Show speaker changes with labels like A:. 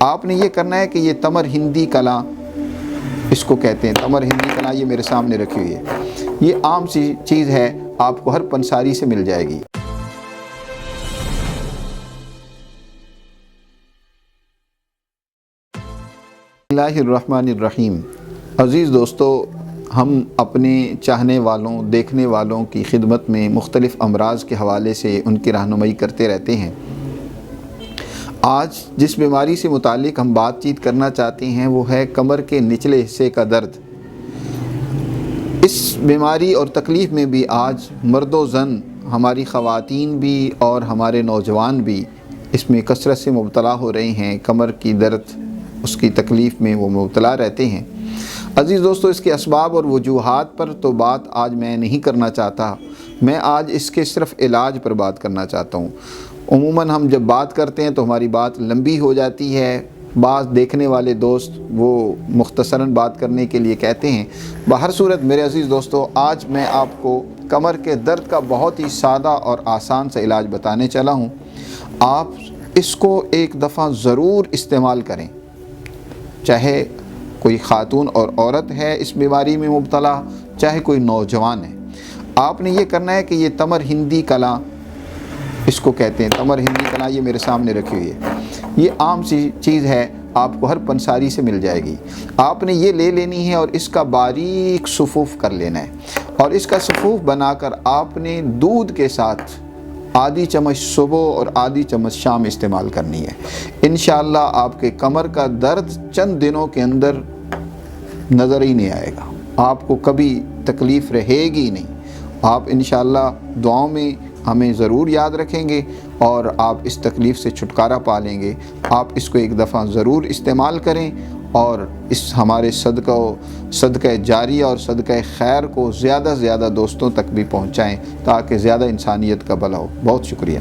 A: آپ نے یہ کرنا ہے کہ یہ تمر ہندی کلاں اس کو کہتے ہیں، تمر ہندی کلاں یہ میرے سامنے رکھی ہوئی ہے، یہ عام سی چیز ہے، آپ کو ہر پنساری سے مل جائے گی۔ بسم اللہ الرحمن الرحیم۔ عزیز دوستو، ہم اپنے چاہنے والوں، دیکھنے والوں کی خدمت میں مختلف امراض کے حوالے سے ان کی رہنمائی کرتے رہتے ہیں۔ آج جس بیماری سے متعلق ہم بات چیت کرنا چاہتے ہیں وہ ہے کمر کے نچلے حصے کا درد۔ اس بیماری اور تکلیف میں بھی آج مرد و زن، ہماری خواتین بھی اور ہمارے نوجوان بھی اس میں کثرت سے مبتلا ہو رہے ہیں۔ کمر کی درد، اس کی تکلیف میں وہ مبتلا رہتے ہیں۔ عزیز دوستو، اس کے اسباب اور وجوہات پر تو بات آج میں نہیں کرنا چاہتا، میں آج اس کے صرف علاج پر بات کرنا چاہتا ہوں۔ عموماً ہم جب بات کرتے ہیں تو ہماری بات لمبی ہو جاتی ہے، بعض دیکھنے والے دوست وہ مختصراً بات کرنے کے لیے کہتے ہیں۔ بہر صورت میرے عزیز دوستو، آج میں آپ کو کمر کے درد کا بہت ہی سادہ اور آسان سا علاج بتانے چلا ہوں۔ آپ اس کو ایک دفعہ ضرور استعمال کریں، چاہے کوئی خاتون اور عورت ہے اس بیماری میں مبتلا، چاہے کوئی نوجوان ہے۔ آپ نے یہ کرنا ہے کہ یہ تمر ہندی کلاں اس کو کہتے ہیں، تمر ہندی کلاں یہ میرے سامنے رکھی ہوئی ہے، یہ عام سی چیز ہے، آپ کو ہر پنساری سے مل جائے گی۔ آپ نے یہ لے لینی ہے اور اس کا باریک صفوف کر لینا ہے، اور اس کا صفوف بنا کر آپ نے دودھ کے ساتھ آدھی چمچ صبح اور آدھی چمچ شام استعمال کرنی ہے۔ انشاءاللہ آپ کے کمر کا درد چند دنوں کے اندر نظر ہی نہیں آئے گا، آپ کو کبھی تکلیف رہے گی نہیں۔ آپ انشاءاللہ دعاؤں میں ہمیں ضرور یاد رکھیں گے اور آپ اس تکلیف سے چھٹکارا پا لیں گے۔ آپ اس کو ایک دفعہ ضرور استعمال کریں اور اس ہمارے صدقہ جاریہ اور صدقہ خیر کو زیادہ سے زیادہ دوستوں تک بھی پہنچائیں تاکہ زیادہ انسانیت کا بھلا ہو۔ بہت شکریہ۔